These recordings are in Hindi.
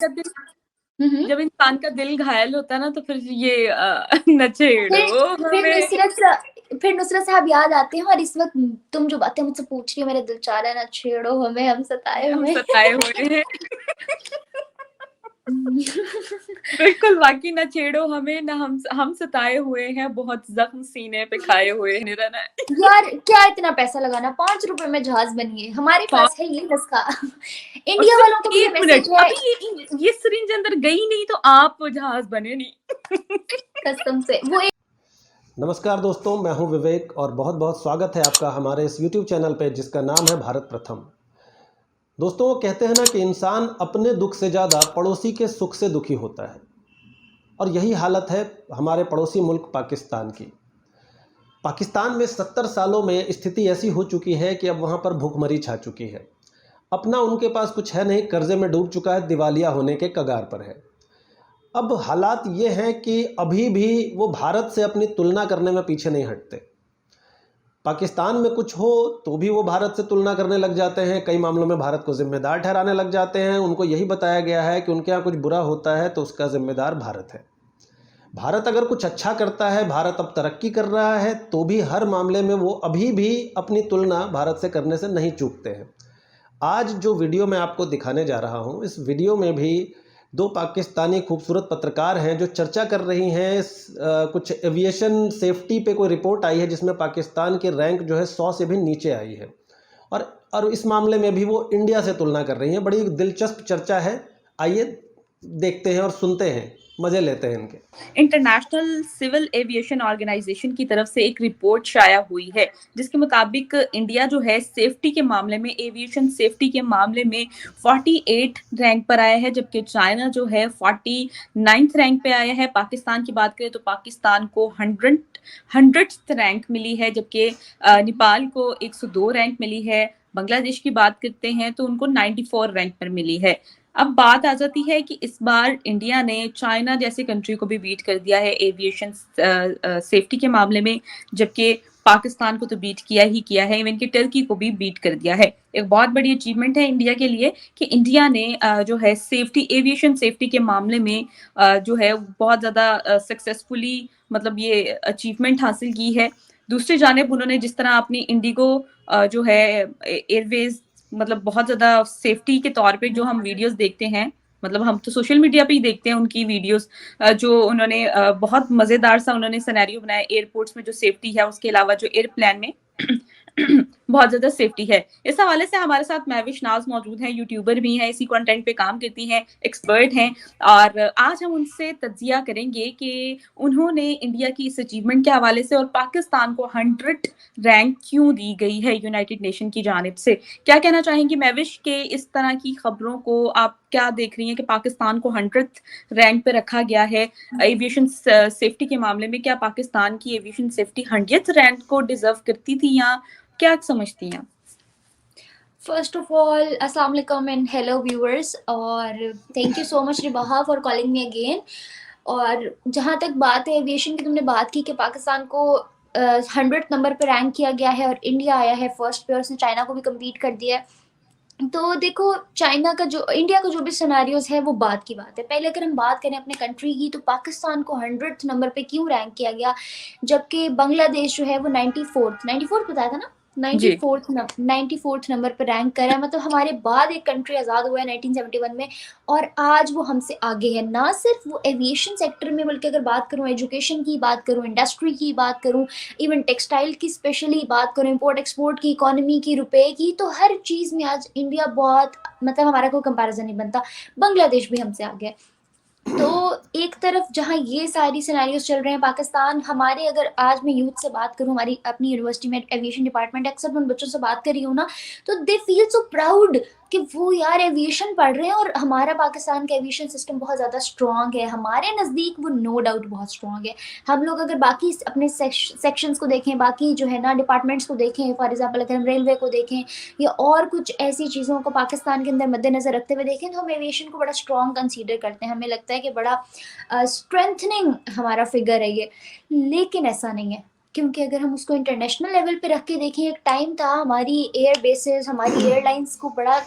का दिल हुँ, हुँ। जब इंसान का दिल घायल होता है ना तो फिर ये फिर नछेड़ो फिर हमें। नुसरत साहब याद आते हैं और इस वक़्त तुम जो बातें मुझसे पूछ रही हो मेरा दिल चाह रहा है ना छेड़ो हमें हम सताए हम हुए सताए हुए हैं। हुँ। बिल्कुल वाक़ई ना छेड़ो हमें ना हम सताए हुए हैं, बहुत ज़ख्म सीने पे खाए हुए हैं निरन है। यार क्या इतना पैसा लगाना, ₹5 में जहाज़ बनिए, हमारे हाँ, पास है ये नुस्खा। और इंडिया वालों को सिर्फ़ भी ये 1 मिनट मैसेज है अभी ये सिरिंज अंदर गई नहीं तो आप जहाज़ बने नहीं। कसम से। वो एक नमस्कार दोस्तों, मैं हूं विवेक और बहुत बहुत स्वागत है आपका हमारे इस YouTube चैनल पे जिसका नाम है भारत प्रथम। दोस्तों, वो कहते हैं ना कि इंसान अपने दुख से ज़्यादा पड़ोसी के सुख से दुखी होता है और यही हालत है हमारे पड़ोसी मुल्क पाकिस्तान की। पाकिस्तान में 70 सालों में स्थिति ऐसी हो चुकी है कि अब वहाँ पर भूखमरी छा चुकी है। अपना उनके पास कुछ है नहीं, कर्जे में डूब चुका है, दिवालिया होने के कगार पर है। अब हालात ये हैं कि अभी भी वो भारत से अपनी तुलना करने में पीछे नहीं हटते। पाकिस्तान में कुछ हो तो भी वो भारत से तुलना करने लग जाते हैं, कई मामलों में भारत को जिम्मेदार ठहराने लग जाते हैं। उनको यही बताया गया है कि उनके यहाँ कुछ बुरा होता है तो उसका जिम्मेदार भारत है। भारत अगर कुछ अच्छा करता है, भारत अब तरक्की कर रहा है, तो भी हर मामले में वो अभी भी अपनी तुलना भारत से करने से नहीं चूकते हैं। आज जो वीडियो मैं आपको दिखाने जा रहा हूँ, इस वीडियो में भी दो पाकिस्तानी खूबसूरत पत्रकार हैं जो चर्चा कर रही हैं। कुछ एविएशन सेफ्टी पे कोई रिपोर्ट आई है जिसमें पाकिस्तान की रैंक जो है 100 से भी नीचे आई है और इस मामले में भी वो इंडिया से तुलना कर रही हैं। बड़ी दिलचस्प चर्चा है, आइए देखते हैं और सुनते हैं, मज़े लेते हैं इनके। इंटरनेशनल सिविल एविएशन ऑर्गेनाइजेशन की तरफ से एक रिपोर्ट शाया हुई है जिसके मुताबिक इंडिया जो है सेफ्टी के मामले में एविएशन सेफ्टी के मामले में 48 रैंक पर आया है, जबकि चाइना जो है 49th रैंक पे आया है। पाकिस्तान की बात करें तो पाकिस्तान को 100th रैंक मिली है, जबकि नेपाल को 102 रैंक मिली है। बांग्लादेश की बात करते हैं तो उनको 94 रैंक पर मिली है। अब बात आ जाती है कि इस बार इंडिया ने चाइना जैसे कंट्री को भी बीट कर दिया है एविएशन सेफ्टी के मामले में, जबकि पाकिस्तान को तो बीट किया ही किया है, इवन कि टर्की को भी बीट कर दिया है। एक बहुत बड़ी अचीवमेंट है इंडिया के लिए कि इंडिया ने जो है सेफ्टी एविएशन सेफ्टी के मामले में जो है बहुत ज़्यादा सक्सेसफुली मतलब ये अचीवमेंट हासिल की है। दूसरी जानिब उन्होंने जिस तरह अपनी इंडिगो जो है एयरवेज मतलब बहुत ज़्यादा सेफ्टी के तौर पे जो हम वीडियोस देखते हैं, मतलब हम तो सोशल मीडिया पे ही देखते हैं उनकी वीडियोस, जो उन्होंने बहुत मज़ेदार सा उन्होंने सिनेरियो बनाया एयरपोर्ट्स में जो सेफ्टी है, उसके अलावा जो एयरप्लेन में बहुत ज़्यादा सेफ्टी है। इस हवाले से हमारे साथ महविश नाज़ मौजूद हैं, यूट्यूबर भी हैं, इसी कंटेंट पे काम करती हैं, एक्सपर्ट हैं और आज हम उनसे तज्ज़िया करेंगे कि उन्होंने इंडिया की इस अचीवमेंट के हवाले से और पाकिस्तान को 100 रैंक क्यों दी गई है यूनाइटेड नेशन की जानिब से। क्या कहना चाहेंगी महविश के इस तरह की खबरों को आप क्या देख रही हैं कि पाकिस्तान को 100th रैंक पे रखा गया है एविएशन सेफ्टी के मामले में? क्या पाकिस्तान की एविएशन सेफ्टी 100th रैंक को डिजर्व करती थी या क्या समझती हैं? फर्स्ट ऑफ ऑल अस्सलाम वालेकुम एंड हेलो व्यूअर्स और thank you so much Ribaha for calling me again. और जहाँ तक बात है एविएशन की, तुमने बात की कि पाकिस्तान को 100 नंबर पर रैंक किया गया है और इंडिया आया है फर्स्ट पे और उसने चाइना को भी कम्पीट कर दिया है। तो देखो, चाइना का जो इंडिया का जो भी सिनारियोज है वो बात की बात है। पहले अगर हम बात करें अपने कंट्री की तो पाकिस्तान को 100th नंबर पे क्यों रैंक किया गया, जबकि बांग्लादेश जो है वो 94th बताया था ना, जी 94th नंबर पर रैंक करा है। मतलब हमारे बाद एक कंट्री आज़ाद हुआ है 1971 में और आज वो हमसे आगे है। ना सिर्फ वो एविएशन सेक्टर में, बल्कि अगर बात करूँ एजुकेशन की बात करूँ, इंडस्ट्री की बात करूँ, इवन टेक्सटाइल की स्पेशली बात करूँ, इम्पोर्ट एक्सपोर्ट की, इकोनॉमी की, रुपए की, तो हर चीज़ में आज इंडिया बहुत, मतलब हमारा कोई कंपैरिजन नहीं बनता। बांग्लादेश भी हमसे आगे है। तो एक तरफ जहाँ ये सारी सिनेरियोज चल रहे हैं, पाकिस्तान हमारे, अगर आज मैं यूथ से बात करूँ, हमारी अपनी यूनिवर्सिटी में एविएशन डिपार्टमेंट, अक्सर मैं उन बच्चों से बात कर रही हूँ ना, तो दे फील सो प्राउड कि वो यार एविएशन पढ़ रहे हैं और हमारा पाकिस्तान का एविएशन सिस्टम बहुत ज़्यादा स्ट्रॉन्ग है। हमारे नज़दीक वो नो डाउट बहुत स्ट्रॉन्ग है। हम लोग अगर बाकी अपने सेक्शंस को देखें, बाकी जो है ना डिपार्टमेंट्स को देखें, फॉर एग्जाम्पल अगर हम रेलवे को देखें या और कुछ ऐसी चीज़ों को पाकिस्तान के अंदर मद्देनज़र रखते हुए देखें, तो हम एविएशन को बड़ा स्ट्रॉन्ग कंसीडर करते हैं। हमें लगता है कि बड़ा स्ट्रेंथनिंग हमारा फिगर है ये, लेकिन ऐसा नहीं है। क्योंकि अगर हम उसको इंटरनेशनल लेवल पे रख के देखें, एक टाइम था हमारी एयर बेसेस, हमारी एयरलाइंस को बड़ा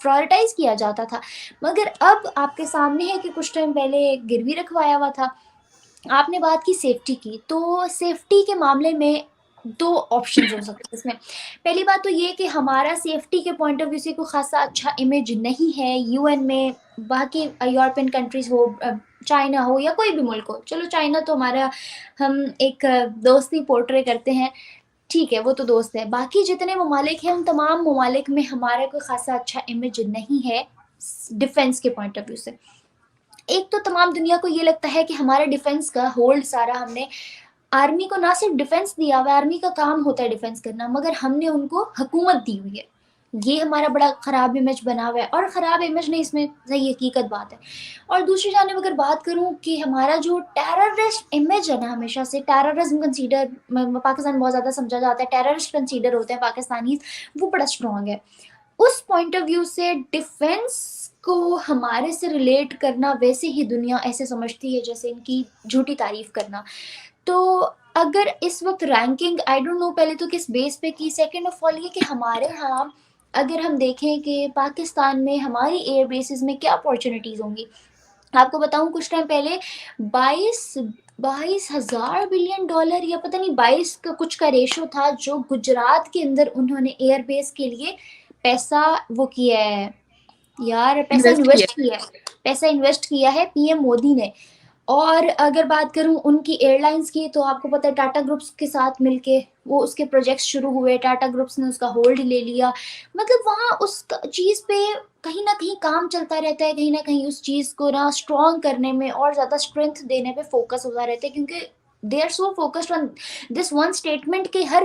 प्रायोरिटाइज किया जाता था। मगर अब आपके सामने है कि कुछ टाइम पहले गिरवी रखवाया हुआ था। आपने बात की सेफ्टी की, तो सेफ्टी के मामले में दो ऑप्शंस हो सकते हैं इसमें। पहली बात तो ये कि हमारा सेफ्टी के पॉइंट ऑफ व्यू से कोई खासा अच्छा इमेज नहीं है यूएन में। बाकी यूरोपियन कंट्रीज हो, चाइना हो या कोई भी मुल्क हो, चलो चाइना तो हमारा हम एक दोस्ती पोर्ट्रे करते हैं, ठीक है, वो तो दोस्त है। बाकी जितने ममालिक हैं उन तमाम ममालिक में हमारा कोई खासा अच्छा इमेज नहीं है डिफेंस के पॉइंट ऑफ व्यू से। एक तो तमाम दुनिया को ये लगता है कि हमारे डिफेंस का होल्ड सारा हमने आर्मी को ना सिर्फ डिफेंस दिया हुआ है, आर्मी का काम होता है डिफेंस करना, मगर हमने उनको हुकूमत दी हुई है। ये हमारा बड़ा ख़राब इमेज बना हुआ है, और ख़राब इमेज नहीं, इसमें सही हकीकत बात है। और दूसरी जानिब अगर बात करूं कि हमारा जो टेररिस्ट इमेज है ना, हमेशा से टेररिज्म कंसीडर पाकिस्तान बहुत ज़्यादा समझा जाता है, टेररिस्ट कंसीडर होते हैं पाकिस्तानी, वो बड़ा स्ट्रॉन्ग है। उस पॉइंट ऑफ व्यू से डिफेंस को हमारे से रिलेट करना वैसे ही दुनिया ऐसे समझती है जैसे इनकी झूठी तारीफ करना। तो अगर इस वक्त रैंकिंग आई डोंट नो पहले तो किस बेस पे की, सेकंड ऑफ ऑल ये कि हमारे यहाँ अगर हम देखें कि पाकिस्तान में हमारी एयर बेसिस में क्या अपॉर्चुनिटीज़ होंगी। आपको बताऊं, कुछ टाइम पहले 22,000 बिलियन या पता नहीं 22 का कुछ का रेशो था जो गुजरात के अंदर उन्होंने एयर बेस के लिए पैसा वो किया है यार, पैसा इन्वेस्ट किया है पीएम मोदी ने। और अगर बात करूं उनकी एयरलाइंस की, तो आपको पता है टाटा ग्रुप्स के साथ मिलके वो उसके प्रोजेक्ट्स शुरू हुए, टाटा ग्रुप्स ने उसका होल्ड ले लिया। मतलब वहाँ उस चीज़ पे कहीं ना कहीं काम चलता रहता है, कहीं ना कहीं उस चीज़ को ना स्ट्रॉन्ग करने में और ज़्यादा स्ट्रेंथ देने पे फोकस होता रहता है, क्योंकि they are so focused on this one statement कि हर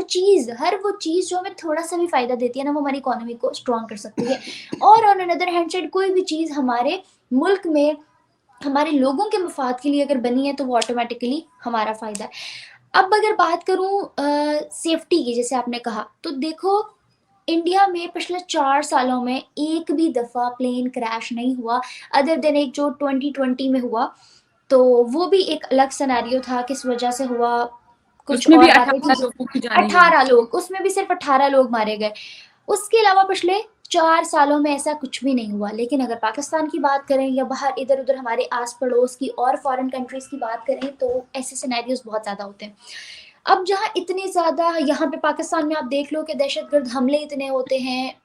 वो चीज़ जो हमें थोड़ा सा भी फ़ायदा देती है ना, वो हमारी इकोनॉमी को स्ट्रॉन्ग कर सकती है। और ऑन अनदर हैंड साइड कोई भी चीज़ हमारे मुल्क में हमारे लोगों के मफाद के लिए अगर बनी है तो वो ऑटोमेटिकली हमारा फ़ायदा है। अब अगर बात करूं सेफ्टी की, जैसे आपने कहा, तो देखो इंडिया में पिछले 4 सालों में एक भी दफ़ा प्लेन क्रैश नहीं हुआ, अदर देन एक जो 2020 में हुआ, तो वो भी एक अलग सिनेरियो था, किस वजह से हुआ, कुछ उसमें और भी बातें 18 थी। लोगों की जानें गई 18 लोग, उसमें भी सिर्फ 18 लोग मारे गए। उसके अलावा पिछले 4 सालों में ऐसा कुछ भी नहीं हुआ। लेकिन अगर पाकिस्तान की बात करें या बाहर इधर उधर हमारे आस पड़ोस की और फॉरेन कंट्रीज की बात करें, तो ऐसे सिनेरियोज बहुत ज़्यादा होते हैं। अब जहाँ इतने ज़्यादा, यहाँ पे पाकिस्तान में आप देख लो कि दहशतगर्द हमले इतने होते हैं।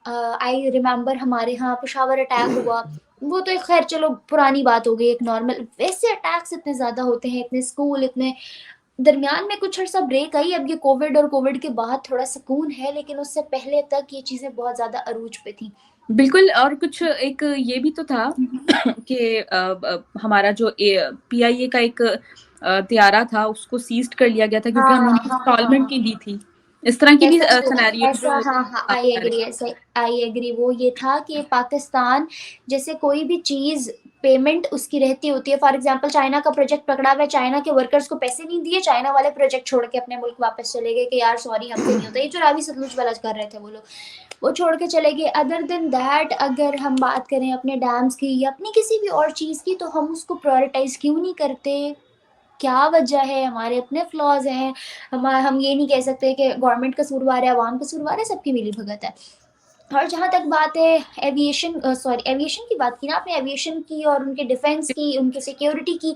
आई रिमेंबर हमारे यहाँ पेशावर अटैक हुआ, वो तो एक खैर चलो पुरानी बात हो गई, एक नॉर्मल। वैसे अटैक्स इतने ज़्यादा होते हैं, इतने स्कूल, इतने दरमियान में कुछ अर्सा ब्रेक आई, अब ये कोविड और कोविड के बाद थोड़ा सुकून है, लेकिन उससे पहले तक ये चीज़ें बहुत ज़्यादा अरूज पे थी। बिल्कुल। और कुछ एक ये भी तो था कि हमारा जो पीआईए का एक त्यारा था उसको सीज कर लिया गया था क्योंकि हाँ हमने हाँ इंस्टॉलमेंट की दी थी। इस तरह की भी सिनेरियो ऐसा, जो हाँ हाँ, आप आई कह रहे एग्री, ऐसे आई एग्री। वो ये था कि पाकिस्तान जैसे कोई भी चीज़ पेमेंट उसकी रहती होती है, फॉर एग्जांपल चाइना का प्रोजेक्ट पकड़ा हुआ है, चाइना के वर्कर्स को पैसे नहीं दिए, चाइना वाले प्रोजेक्ट छोड़ के अपने मुल्क वापस चले गए कि यार सॉरी हमसे नहीं होता। ये जो रावी सतलुज वाला कर रहे थे वो लोग, वो छोड़ के चले गए। अदर देन दैट अगर हम बात करें अपने डैम्स की या अपनी किसी भी और चीज़ की, तो हम उसको प्रायोरिटाइज क्यों नहीं करते? क्या वजह है? हमारे अपने फ्लॉज हैं। हम ये नहीं कह सकते कि गवर्नमेंट कसूरवार है, अवाम कसूरवार है, सबकी मिली भगत है। और जहाँ तक बात है एविएशन की बात की ना आपने, एविएशन की और उनके डिफेंस की, उनकी सिक्योरिटी की,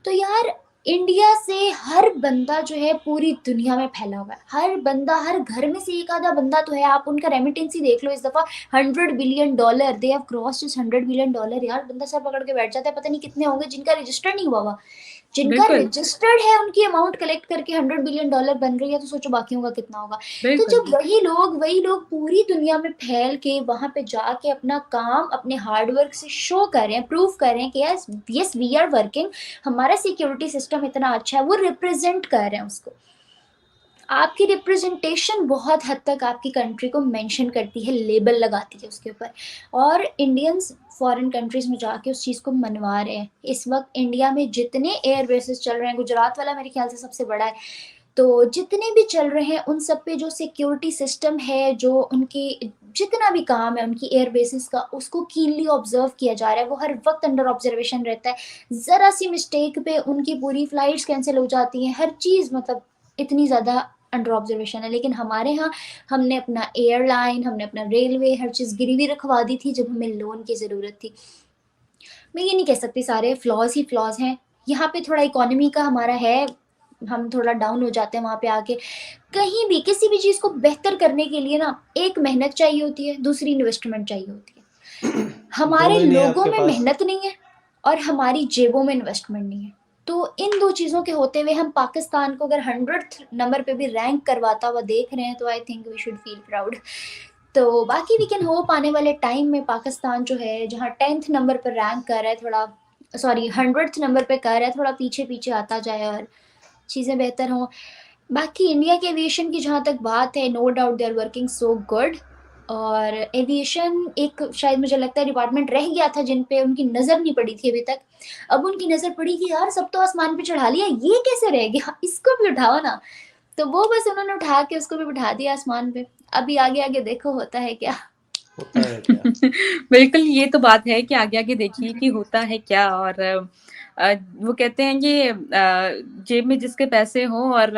तो यार इंडिया से हर बंदा जो है पूरी दुनिया में फैला हुआ है। हर बंदा, हर घर में से एक आधा बंदा तो है। आप उनका रेमिटेंसी देख लो, इस दफ़ा $100 billion, they have crossed $100 billion. यार बंदा सर पकड़ के बैठ जाता है, पता नहीं कितने होंगे जिनका रजिस्टर नहीं हुआ हुआ, जिनका बिल्कुल रजिस्टर्ड है उनकी अमाउंट कलेक्ट करके $100 बिलियन बन रही है, तो सोचो बाकियों का कितना होगा। तो बिल्कुल जब वही लोग पूरी दुनिया में फैल के वहां पे जाके अपना काम अपने हार्डवर्क से शो कर रहे हैं, प्रूव कर रहे हैं कि यस वी आर वर्किंग, हमारा सिक्योरिटी सिस्टम इतना अच्छा है, वो रिप्रेजेंट कर रहे हैं उसको। आपकी रिप्रेजेंटेशन बहुत हद तक आपकी कंट्री को मेंशन करती है, लेबल लगाती है उसके ऊपर। और इंडियंस फॉरेन कंट्रीज में जाके उस चीज़ को मनवा रहे हैं। इस वक्त इंडिया में जितने एयर बेसिस चल रहे हैं, गुजरात वाला मेरे ख्याल से सबसे बड़ा है, तो जितने भी चल रहे हैं उन सब पे जो सिक्योरिटी सिस्टम है, जो उनकी जितना भी काम है उनकी एयर बेसिस का, उसको कीनली ऑब्जर्व किया जा रहा है। वो हर वक्त अंडर ऑब्जर्वेशन रहता है। ज़रा सी मिस्टेक पे उनकी पूरी फ्लाइट्स कैंसिल हो जाती हैं, हर चीज़ मतलब इतनी ज़्यादा अंडर ऑब्जर्वेशन है, लेकिन हमारे यहाँ हमने अपना एयरलाइन, हमने अपना रेलवे, हर चीज़ गिरवी रखवा दी थी जब हमें लोन की ज़रूरत थी। मैं ये नहीं कह सकती सारे फ्लॉज ही फ्लॉज हैं, यहाँ पे थोड़ा इकोनॉमी का हमारा है, हम थोड़ा डाउन हो जाते हैं वहाँ पे आके। कहीं भी किसी भी चीज़ को बेहतर करने के लिए ना एक मेहनत चाहिए होती है, दूसरी इन्वेस्टमेंट चाहिए होती है। हमारे दोनों ही नहीं है लोगों आपके में पास। मेहनत नहीं है और हमारी जेबों में इन्वेस्टमेंट नहीं है। तो इन दो चीज़ों के होते हुए हम पाकिस्तान को अगर 100th नंबर पे भी रैंक करवाता हुआ देख रहे हैं तो I think we should feel proud. तो बाकी वी कैन होप आने वाले टाइम में पाकिस्तान जो है जहाँ 10th नंबर पर रैंक कर रहा है, थोड़ा सॉरी 100th नंबर पे कर रहा है, थोड़ा पीछे पीछे आता जाए और चीज़ें बेहतर हों। बाकी इंडिया के एविएशन की जहाँ तक बात है, no doubt they are working so good. और एविएशन एक शायद मुझे लगता है डिपार्टमेंट रह गया था जिन पे उनकी नज़र नहीं पड़ी थी अभी तक। अब उनकी नज़र पड़ी कि यार सब तो आसमान पे चढ़ा लिया, ये कैसे रह गया, इसको भी उठाओ ना। तो वो बस उन्होंने उठा के उसको भी बिठा दिया आसमान पे। अभी आगे आगे देखो होता है क्या। होता है क्या। बिल्कुल, ये तो बात है कि आगे आगे देखिए कि होता है क्या। और वो कहते हैं कि जेब में जिसके पैसे हों और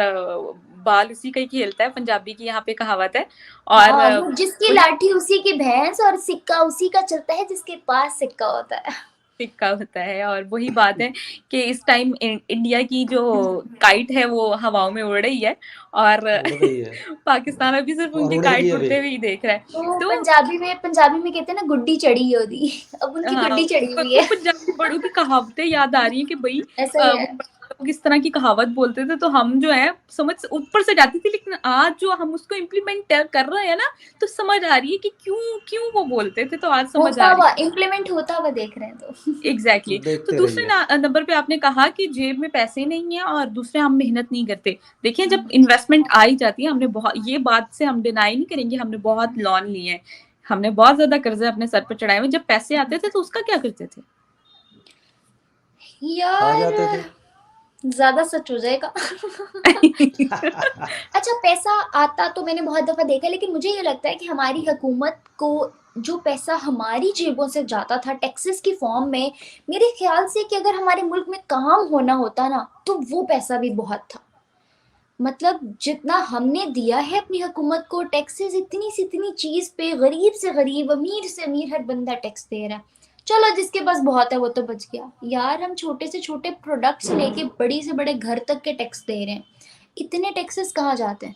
बाल उसी का ही खेलता है, पंजाबी की यहाँ पे कहावत है। और हाँ, वो जिसकी वही लाठी उसी की भैंस और सिक्का उसी का चलता है जिसके पास सिक्का होता है। सिक्का होता है। और वही बात है कि इस टाइम इंडिया की जो काइट है वो हवाओं में उड़ रही है, और उड़ रही है पाकिस्तान अभी सिर्फ और उनकी उड़ेगी काइट अभी। उड़ते हुए ही देख रहा है। तो तो पंजाबी में कहते हैं ना गुड्डी चढ़ी होती। अब उनकी हाँ, गुड्डी चढ़ी हुई वो है। पंजाबी बड़ों की कहावतें याद आ रही हैं कि भाई ऐसा ही वो है। लोग इस तरह की कहावत बोलते थे तो हम जो है समझ ऊपर से जाती थी, लेकिन आज जो हम उसको इम्प्लीमेंट कर रहे हैं ना, तो समझ आ रही है कि क्यों क्यों वो बोलते थे, तो आज समझ होता आ रही हुआ है। इम्प्लीमेंट होता हुआ देख रहे हैं तो। एग्जैक्टली तो देखते दूसरे रहिए। नंबर पे आपने कहा कि जेब में पैसे नहीं है और दूसरे हम मेहनत नहीं करते। देखिए, जब इन्वेस्टमेंट आ ही जाती है, हमने बहुत, ये बात से हम डिनाई नहीं करेंगे, हमने बहुत लोन लिए हैं, हमने बहुत ज्यादा कर्जे अपने सर पर चढ़ाए हुए, जब पैसे आते थे तो उसका क्या करते थे? खा जाते थे। यार ज्यादा सच हो जाएगा। अच्छा, पैसा आता तो मैंने बहुत दफा देखा, लेकिन मुझे ये लगता है कि हमारी हुकूमत को जो पैसा हमारी जेबों से जाता था टैक्सेस की फॉर्म में, मेरे ख्याल से कि अगर हमारे मुल्क में काम होना होता ना तो वो पैसा भी बहुत था। मतलब जितना हमने दिया है अपनी हुकूमत को टैक्सेस, इतनी से इतनी चीज पे गरीब से गरीब, अमीर से अमीर हर बंदा टैक्स दे रहा है। चलो जिसके पास बहुत है वो तो बच गया, यार हम छोटे से छोटे प्रोडक्ट से लेके बड़ी से बड़े घर तक के टैक्स दे रहे हैं। इतने टैक्सेस कहाँ जाते हैं?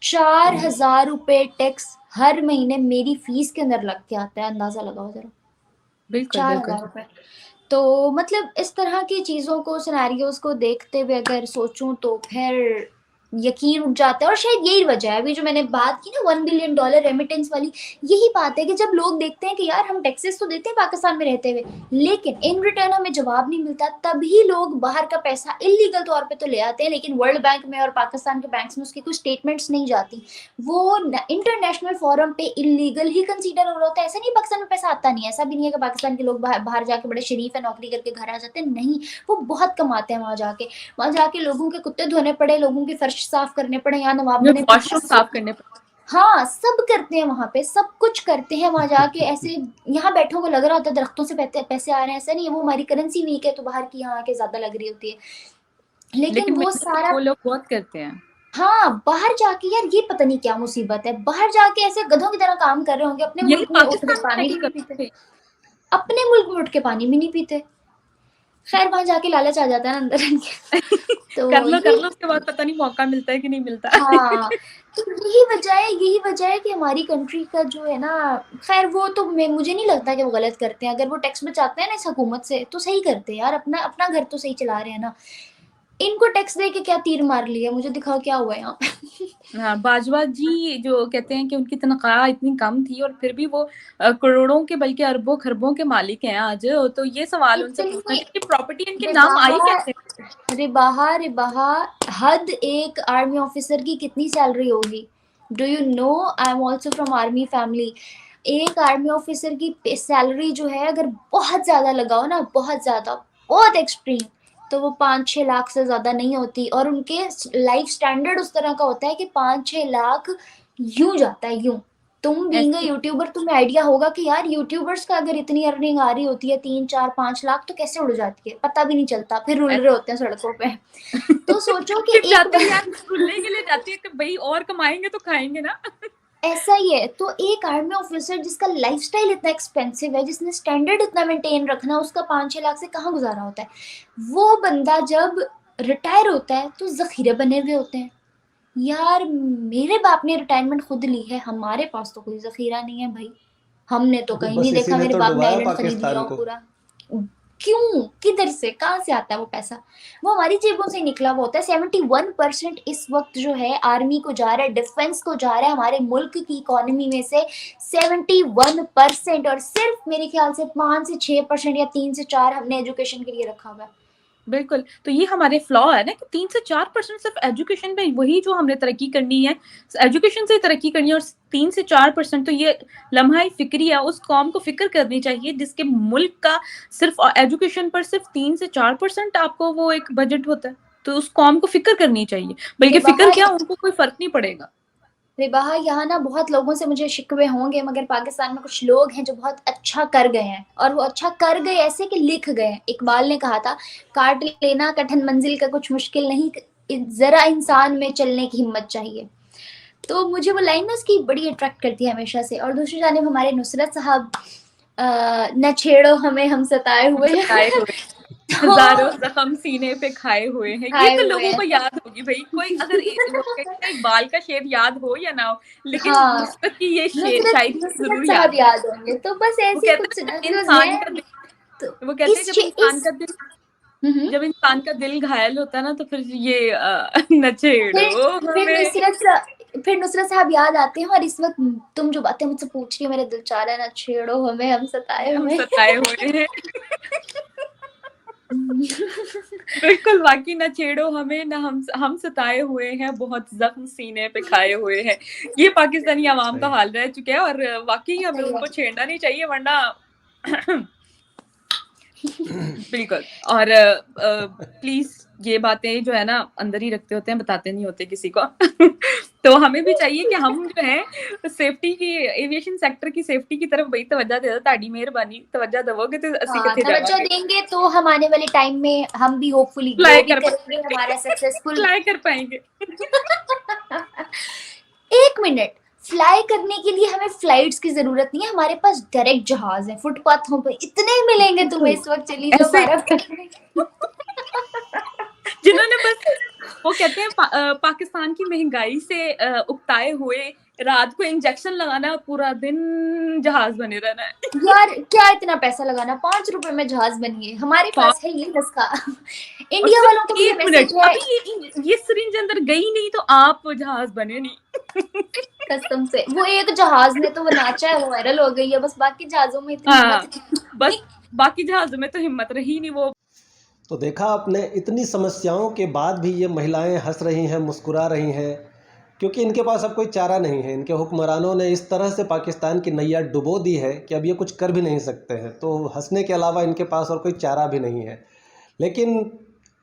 4,000 रुपए टैक्स हर महीने मेरी फीस के अंदर लग के आता है, अंदाजा लगाओ जरा। बिल्कुल चार बिल्कुल। हजार रुपए तो मतलब इस तरह की चीज़ों को, सिनेरियोज को देखते हुए अगर सोचूं तो फिर यकीन उठ जाता है। और शायद यही वजह है, अभी जो मैंने बात की ना $1 बिलियन रेमिटेंस वाली, यही बात है कि जब लोग देखते हैं कि यार हम टैक्सेस तो देते हैं पाकिस्तान में रहते हुए, लेकिन इन रिटर्न हमें जवाब नहीं मिलता, तभी लोग बाहर का पैसा इलीगल तौर पे तो ले आते हैं, लेकिन वर्ल्ड बैंक में और पाकिस्तान के बैंक्स में उसकी कुछ स्टेटमेंट्स नहीं जाती। वो इंटरनेशनल फोरम पे इलीगल ही कंसीडर हो रहा होता है। ऐसा नहीं पाकिस्तान में पैसा आता नहीं है, ऐसा भी नहीं है कि पाकिस्तान के लोग बाहर जाके बड़े शरीफ है, नौकरी करके घर आ जाते हैं, नहीं, वो बहुत कमाते हैं वहां जाके लोगों के कुत्ते धोने पड़े, लोगों के फर्श साफ करने पड़े, यहाँ नवाब बने वॉशरूम साफ करने पर। हाँ सब करते हैं वहां पे, सब कुछ करते हैं वहां जाके। ऐसे यहाँ बैठों को लग रहा होता है दरख्तों से पैसे आ रहे हैं, ऐसा नहीं है, वो हमारी करेंसी वीक है तो बाहर की यहाँ आके ज्यादा लग रही होती है, लेकिन लेकिन वो मेहनत तो सारा। वो लोग बहुत करते हैं। हाँ बाहर जाके यार ये पता नहीं क्या मुसीबत है, बाहर जाके ऐसे गधों की तरह काम कर रहे होंगे, अपने यही मुल्क में उठ के पाकिस्तान में पानी नहीं भी नहीं पीते, करते। अपने मुल्क में उठ के पानी भी नहीं पीते। खैर वहां जाके लालच आ जाता है ना अंदर इनके। तो कर ये लो, उसके बाद पता नहीं मौका मिलता है कि नहीं मिलता। हाँ, तो यही वजह है कि हमारी कंट्री का जो है ना, खैर वो तो मुझे नहीं लगता कि वो गलत करते हैं। अगर वो टैक्स बचाते हैं ना इस हुकूमत से तो सही करते हैं यार, अपना अपना घर तो सही चला रहे हैं ना। इनको टैक्स दे के क्या तीर मार लिया, मुझे दिखाओ क्या हुआ यहाँ पे। हाँ, बाजवा जी जो कहते हैं कि उनकी तनख्वाह इतनी कम थी और फिर भी वो करोड़ों के बल्कि अरबों खरबों के मालिक हैं आज। तो ये सवाल उनसे पूछना इतनी चाहिए कि प्रॉपर्टी इनके नाम आई रिबाहा कैसे? रिबाहा हद एक आर्मी ऑफिसर की कितनी सैलरी होगी? Do you know, I am also from army family. एक आर्मी ऑफिसर की सैलरी जो है अगर बहुत ज्यादा लगाओ ना, बहुत ज्यादा, बहुत एक्सट्रीम, तो वो 5-6 लाख से ज्यादा नहीं होती। और उनके लाइफ स्टैंडर्ड उस तरह का होता है कि 5-6 लाख यूं जाता है यूं। तुम बीइंग ऐसे यूट्यूबर तुम्हें आइडिया होगा कि यार यूट्यूबर्स का अगर इतनी अर्निंग आ रही होती है 3 4 5 लाख तो कैसे उड़ जाती है, पता भी नहीं चलता, फिर रुल रहे होते हैं सड़कों पे। तो सोचो कि फिर एक जाते हैं यार, रुलने के लिए जाती है कि भाई और कमाएंगे तो खाएंगे ना। ऐसा ही है। तो एक आर्मी ऑफिसर जिसका लाइफस्टाइल इतना एक्सपेंसिव है, जिसने स्टैंडर्ड इतना मेंटेन रखना, उसका 5 6 लाख से कहाँ गुजारा होता है। वो बंदा जब रिटायर होता है तो जखीरे बने हुए होते हैं। यार मेरे बाप ने रिटायरमेंट खुद ली है, हमारे पास तो कोई जखीरा नहीं है भाई। हमने तो कहीं बस नहीं इसी देखा ने मेरे तो बाप ने डुबाया आइलैंड खरीद लिया पाकिस्तान हो को। पूरा। क्यों, किधर से, कहाँ से आता है वो पैसा? वो हमारी जेबों से निकला हुआ होता है। 71% इस वक्त जो है आर्मी को जा रहा है, डिफेंस को जा रहा है, हमारे मुल्क की इकोनॉमी में से 71%। और सिर्फ मेरे ख्याल से 5 से 6% या 3 से 4 हमने एजुकेशन के लिए रखा हुआ है। बिल्कुल, तो ये हमारे फ्लॉ है ना कि 3 से 4% सिर्फ एजुकेशन पे, वही जो हमने तरक्की करनी है, एजुकेशन से तरक्की करनी है, और 3 से 4% तो ये लम्हा फिक्रिया उस कौम को फिक्र करनी चाहिए जिसके मुल्क का सिर्फ एजुकेशन पर सिर्फ 3 से 4% आपको वो एक बजट होता है। तो उस कौम को फिक्र करनी चाहिए, बल्कि फिक्र बाहर क्या, उनको कोई फर्क नहीं पड़ेगा। विवाह यहाँ ना बहुत लोगों से मुझे शिकवे होंगे, मगर पाकिस्तान में कुछ लोग हैं जो बहुत अच्छा कर गए हैं, और वो अच्छा कर गए ऐसे कि लिख गए हैं। इकबाल ने कहा था, काट लेना कठिन मंजिल का कुछ मुश्किल नहीं, जरा इंसान में चलने की हिम्मत चाहिए। तो मुझे वो लाइन ना उसकी बड़ी अट्रैक्ट करती है हमेशा से। और दूसरी जानिब हमारे नुसरत साहब, न छेड़ो हमें हम सताए हम हुए सताए हैं। हुए, हजारों तो जख्म सीने पे खाए हुए हैं, ये खाए तो हुए लोगों को हैं। याद होगी भाई। कोई अगर वो कहते हैं इकबाल का शेर याद हो या ना हो, लेकिन हाँ, नुसरत की ये शेर नुसरत शायरी नुसरत जरूर साहब याद है। याद होंगे। तो बस वो ऐसे ही कहते कुछ हैं जब सिनेरियोज इंसान का हैं। दिल, तो वो कहते हैं इस हम्म जब इंसान का दिल घायल होता है ना, तो फिर ये न छेड़ो फिर हमें, फिर नुसरत साहब याद आते हैं। और इस वक्त तुम जो बातें मुझसे पूछ रही हो, मेरा दिल चाह रहा है, ना छेड़ो हमें हम सताए हम हुए सताए हुए हैं। बिल्कुल, वाकई ना छेड़ो हमें, ना हम सताए हुए हैं, बहुत जख्म सीने पे खाए हुए हैं। ये पाकिस्तानी आवाम का सही। हाल रह चुका है, और वाकई हमें सही उनको है। छेड़ना नहीं चाहिए, वरना बिल्कुल। और प्लीज ये बातें जो है ना अंदर ही रखते होते हैं, बताते नहीं होते किसी को। तो हमें भी चाहिए कि हम जो है सेफ्टी की, एविएशन सेक्टर की सेफ्टी की तरफ बड़ी तवज्जो दे दो। ताड़ी मेहरबानी, तवज्जो दोगे तो असी हाँ, किथे तवज्जो जावांगे, देंगे तो हम आने वाले टाइम में हम भी होपफुली ग्रो फ्लाई भी कर करेंगे, हमारा सक्सेसफुल। फ्लाई कर पाएंगे। 1 मिनट, फ्लाई करने के लिए हमें फ्लाइट्स की जरूरत नहीं है, हमारे पास डायरेक्ट जहाज है। फुटपाथों पे इतने मिलेंगे तुम्हें बिल्कुल, इस वक्त, चली जाओ ऐसे 12 जिन्होंने बस, वो कहते हैं पाकिस्तान की महंगाई से उकताए हुए रात को इंजेक्शन लगाना है और पूरा दिन जहाज बने रहना है। यार क्या इतना पैसा लगाना, 5 रुपए में जहाज बनिए, हमारे पास है ये नुस्खा। और इंडिया वालों को सिर्फ भी ये एक मिनट, मैसेज है, अभी ये सिरिंज अंदर गई नहीं तो आप जहाज बने नहीं। कसम से। वो एक जहाज ने तो वो नाचा है, वो वायरल हो गई है, बस बाकी जहाजों में इतनी हाँ, हिम्मत बस नहीं। बाकी जहाजों में तो हिम्मत रही नहीं। वो तो देखा आपने, इतनी समस्याओं के बाद भी ये महिलाएं हंस रही हैं, मुस्कुरा रही हैं, क्योंकि इनके पास अब कोई चारा नहीं है। इनके हुक्मरानों ने इस तरह से पाकिस्तान की नैया डुबो दी है कि अब ये कुछ कर भी नहीं सकते हैं। तो हंसने के अलावा इनके पास और कोई चारा भी नहीं है। लेकिन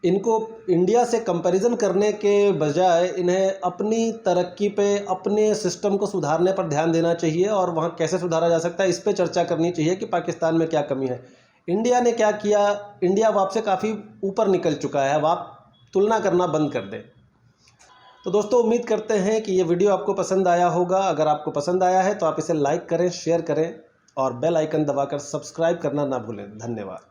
इनको इंडिया से कंपैरिजन करने के बजाय इन्हें अपनी तरक्की पे, अपने सिस्टम को सुधारने पर ध्यान देना चाहिए, और वहाँ कैसे सुधारा जा सकता है इस पे चर्चा करनी चाहिए कि पाकिस्तान में क्या कमी है, इंडिया ने क्या किया। इंडिया अब आपसे काफ़ी ऊपर निकल चुका है, अब आप तुलना करना बंद कर दें। तो दोस्तों, उम्मीद करते हैं कि ये वीडियो आपको पसंद आया होगा। अगर आपको पसंद आया है तो आप इसे लाइक करें, शेयर करें और बेल आइकन दबाकर सब्सक्राइब करना ना भूलें। धन्यवाद।